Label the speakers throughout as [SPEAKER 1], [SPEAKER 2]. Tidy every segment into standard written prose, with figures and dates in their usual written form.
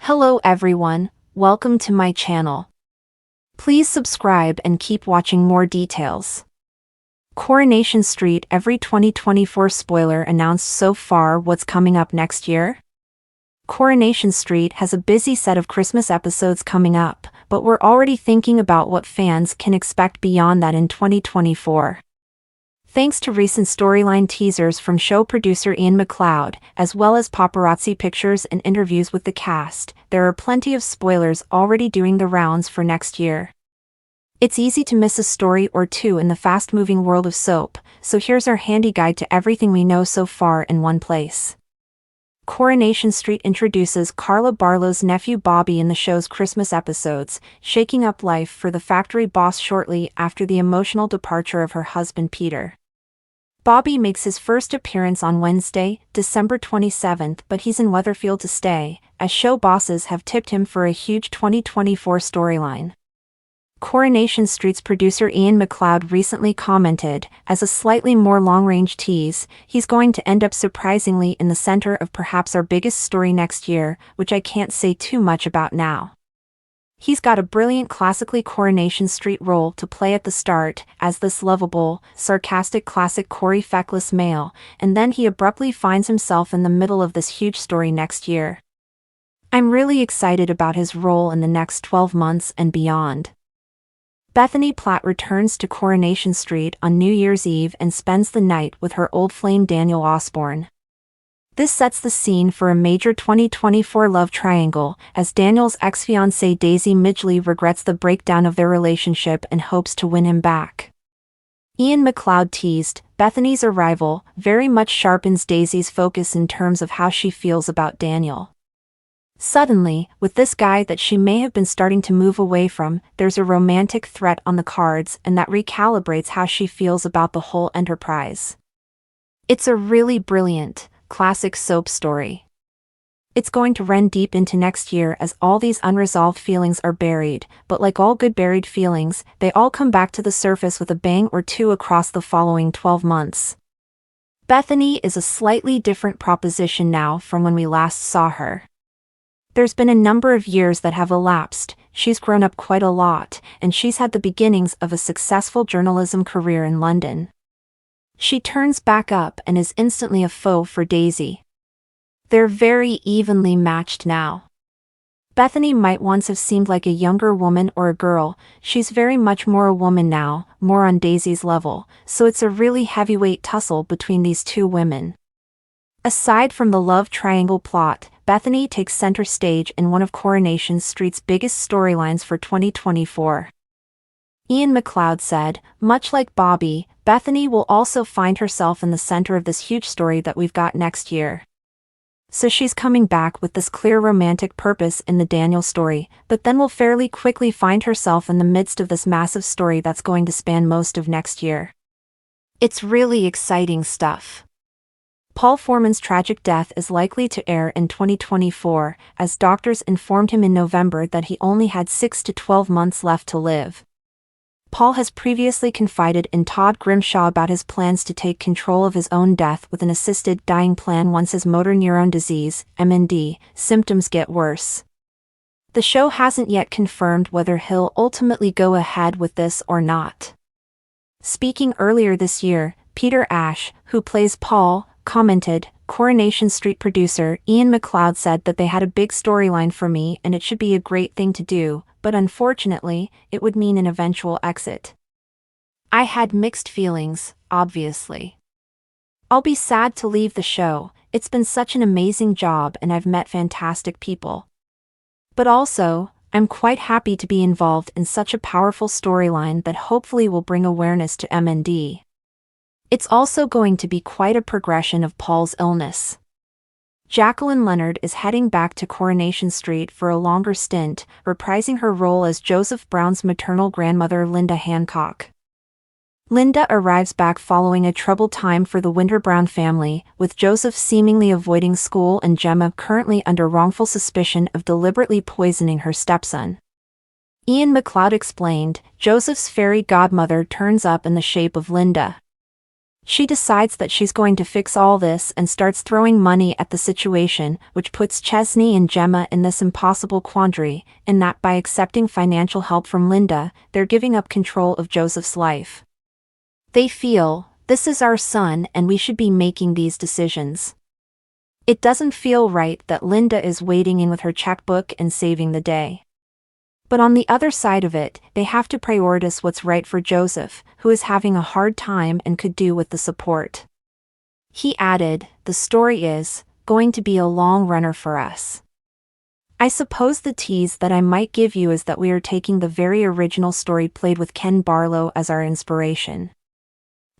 [SPEAKER 1] Hello everyone, welcome to my channel. Please subscribe and keep watching more details. Coronation Street every 2024 spoiler announced so far what's coming up next year? Coronation Street has a busy set of Christmas episodes coming up, but we're already thinking about what fans can expect beyond that in 2024. Thanks to recent storyline teasers from show producer Ian McLeod, as well as paparazzi pictures and interviews with the cast, there are plenty of spoilers already doing the rounds for next year. It's easy to miss a story or two in the fast-moving world of soap, so here's our handy guide to everything we know so far in one place. Coronation Street introduces Carla Barlow's nephew Bobby in the show's Christmas episodes, shaking up life for the factory boss shortly after the emotional departure of her husband Peter. Bobby makes his first appearance on Wednesday, December 27th, but he's in Weatherfield to stay, as show bosses have tipped him for a huge 2024 storyline. Coronation Street's producer Ian McLeod recently commented, as a slightly more long-range tease, he's going to end up surprisingly in the center of perhaps our biggest story next year, which I can't say too much about now. He's got a brilliant classically Coronation Street role to play at the start, as this lovable, sarcastic classic Corey feckless male, and then he abruptly finds himself in the middle of this huge story next year. I'm really excited about his role in the next 12 months and beyond. Bethany Platt returns to Coronation Street on New Year's Eve and spends the night with her old flame Daniel Osborne. This sets the scene for a major 2024 love triangle, as Daniel's ex-fiancée Daisy Midgley regrets the breakdown of their relationship and hopes to win him back. Ian McLeod teased, Bethany's arrival very much sharpens Daisy's focus in terms of how she feels about Daniel. Suddenly, with this guy that she may have been starting to move away from, there's a romantic threat on the cards, and that recalibrates how she feels about the whole enterprise. It's a really brilliant, classic soap story. It's going to run deep into next year as all these unresolved feelings are buried, but like all good buried feelings, they all come back to the surface with a bang or two across the following 12 months. Bethany is a slightly different proposition now from when we last saw her. There's been a number of years that have elapsed, she's grown up quite a lot, and she's had the beginnings of a successful journalism career in London. She turns back up and is instantly a foe for Daisy. They're very evenly matched now. Bethany might once have seemed like a younger woman or a girl, she's very much more a woman now, more on Daisy's level, so it's a really heavyweight tussle between these two women. Aside from the love triangle plot, Bethany takes center stage in one of Coronation Street's biggest storylines for 2024. Ian McLeod said, much like Bobby, Bethany will also find herself in the center of this huge story that we've got next year. So she's coming back with this clear romantic purpose in the Daniel story, but then will fairly quickly find herself in the midst of this massive story that's going to span most of next year. It's really exciting stuff. Paul Foreman's tragic death is likely to air in 2024, as doctors informed him in November that he only had 6 to 12 months left to live. Paul has previously confided in Todd Grimshaw about his plans to take control of his own death with an assisted dying plan once his motor neuron disease, MND, symptoms get worse. The show hasn't yet confirmed whether he'll ultimately go ahead with this or not. Speaking earlier this year, Peter Ash, who plays Paul, commented, Coronation Street producer Ian McLeod said that they had a big storyline for me and it should be a great thing to do, but unfortunately, it would mean an eventual exit. I had mixed feelings, obviously. I'll be sad to leave the show, it's been such an amazing job and I've met fantastic people. But also, I'm quite happy to be involved in such a powerful storyline that hopefully will bring awareness to MND. It's also going to be quite a progression of Paul's illness. Jacqueline Leonard is heading back to Coronation Street for a longer stint, reprising her role as Joseph Brown's maternal grandmother Linda Hancock. Linda arrives back following a troubled time for the Winter Brown family, with Joseph seemingly avoiding school and Gemma currently under wrongful suspicion of deliberately poisoning her stepson. Ian McLeod explained, Joseph's fairy godmother turns up in the shape of Linda. She decides that she's going to fix all this and starts throwing money at the situation, which puts Chesney and Gemma in this impossible quandary, in that by accepting financial help from Linda, they're giving up control of Joseph's life. They feel, this is our son and we should be making these decisions. It doesn't feel right that Linda is wading in with her checkbook and saving the day. But on the other side of it, they have to prioritize what's right for Joseph, who is having a hard time and could do with the support. He added, the story is going to be a long runner for us. I suppose the tease that I might give you is that we are taking the very original story played with Ken Barlow as our inspiration.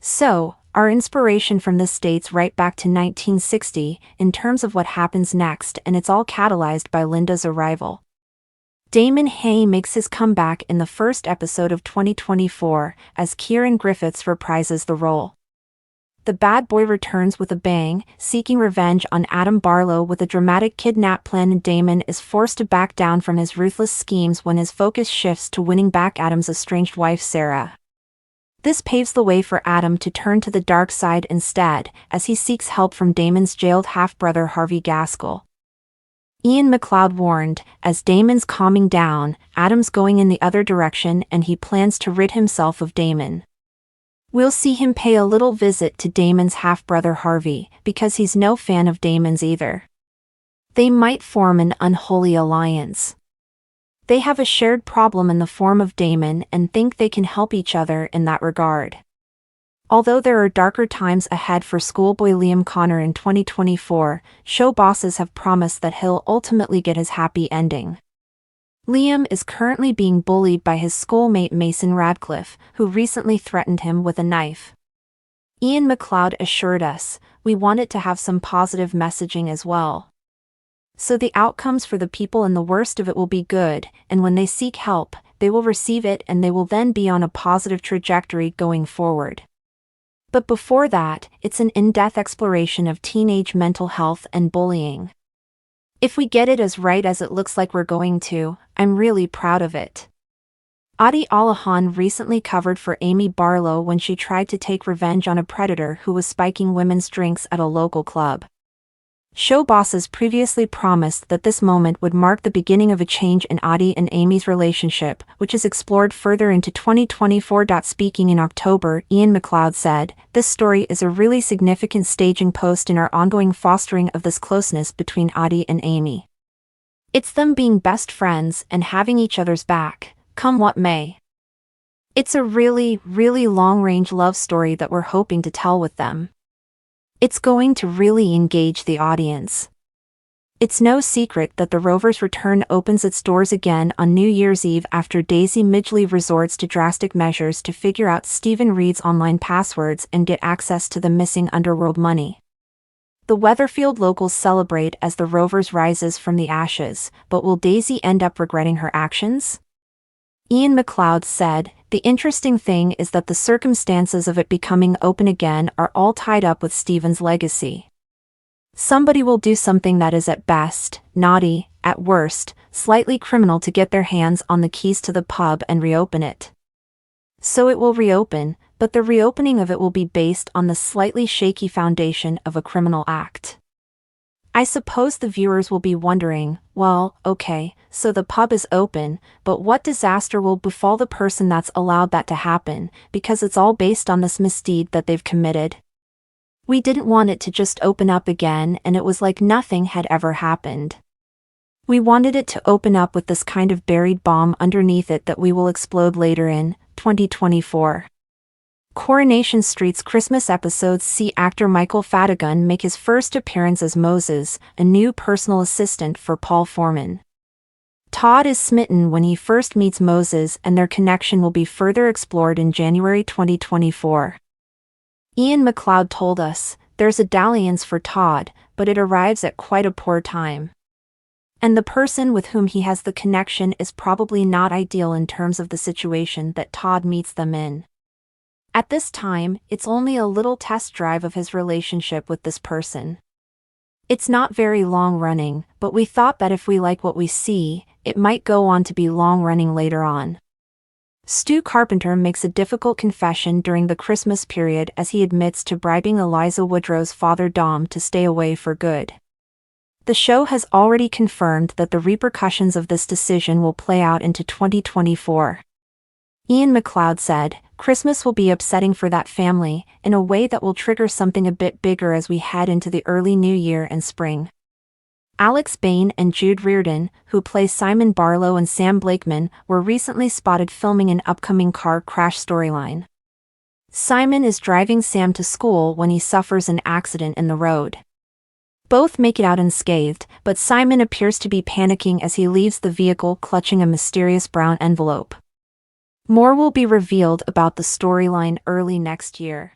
[SPEAKER 1] So, our inspiration from this dates right back to 1960 in terms of what happens next, and it's all catalyzed by Linda's arrival. Damon Hay makes his comeback in the first episode of 2024 as Kieran Griffiths reprises the role. The bad boy returns with a bang, seeking revenge on Adam Barlow with a dramatic kidnap plan, and Damon is forced to back down from his ruthless schemes when his focus shifts to winning back Adam's estranged wife Sarah. This paves the way for Adam to turn to the dark side instead, as he seeks help from Damon's jailed half-brother Harvey Gaskell. Ian McLeod warned, as Damon's calming down, Adam's going in the other direction and he plans to rid himself of Damon. We'll see him pay a little visit to Damon's half-brother Harvey, because he's no fan of Damon's either. They might form an unholy alliance. They have a shared problem in the form of Damon and think they can help each other in that regard. Although there are darker times ahead for schoolboy Liam Connor in 2024, show bosses have promised that he'll ultimately get his happy ending. Liam is currently being bullied by his schoolmate Mason Radcliffe, who recently threatened him with a knife. Ian McLeod assured us, we want it to have some positive messaging as well. So the outcomes for the people in the worst of it will be good, and when they seek help, they will receive it and they will then be on a positive trajectory going forward. But before that, it's an in-depth exploration of teenage mental health and bullying. If we get it as right as it looks like we're going to, I'm really proud of it. Adi Alahan recently covered for Amy Barlow when she tried to take revenge on a predator who was spiking women's drinks at a local club. Show bosses previously promised that this moment would mark the beginning of a change in Adi and Amy's relationship, which is explored further into 2024. Speaking in October, Ian McLeod said, "This story is a really significant staging post in our ongoing fostering of this closeness between Adi and Amy. It's them being best friends and having each other's back, come what may. It's a really, really long-range love story that we're hoping to tell with them. It's going to really engage the audience. It's no secret that The Rover's Return opens its doors again on New Year's Eve after Daisy Midgley resorts to drastic measures to figure out Stephen Reed's online passwords and get access to the missing underworld money. The Weatherfield locals celebrate as the Rovers rises from the ashes, but will Daisy end up regretting her actions?" Ian McLeod said, "The interesting thing is that the circumstances of it becoming open again are all tied up with Stephen's legacy. Somebody will do something that is at best naughty, at worst slightly criminal to get their hands on the keys to the pub and reopen it. So it will reopen, but the reopening of it will be based on the slightly shaky foundation of a criminal act. I suppose the viewers will be wondering, well, okay, so the pub is open, but what disaster will befall the person that's allowed that to happen, because it's all based on this misdeed that they've committed? We didn't want it to just open up again and it was like nothing had ever happened. We wanted it to open up with this kind of buried bomb underneath it that we will explode later in 2024. Coronation Street's Christmas episodes see actor Michael Fadigun make his first appearance as Moses, a new personal assistant for Paul Foreman. Todd is smitten when he first meets Moses, and their connection will be further explored in January 2024. Ian McLeod told us, "There's a dalliance for Todd, but it arrives at quite a poor time. And the person with whom he has the connection is probably not ideal in terms of the situation that Todd meets them in. At this time, it's only a little test drive of his relationship with this person. It's not very long-running, but we thought that if we like what we see, it might go on to be long-running later on." Stu Carpenter makes a difficult confession during the Christmas period as he admits to bribing Eliza Woodrow's father Dom to stay away for good. The show has already confirmed that the repercussions of this decision will play out into 2024. Ian McLeod said, "Christmas will be upsetting for that family, in a way that will trigger something a bit bigger as we head into the early new year and spring." Alex Bain and Jude Reardon, who play Simon Barlow and Sam Blakeman, were recently spotted filming an upcoming car crash storyline. Simon is driving Sam to school when he suffers an accident in the road. Both make it out unscathed, but Simon appears to be panicking as he leaves the vehicle clutching a mysterious brown envelope. More will be revealed about the storyline early next year.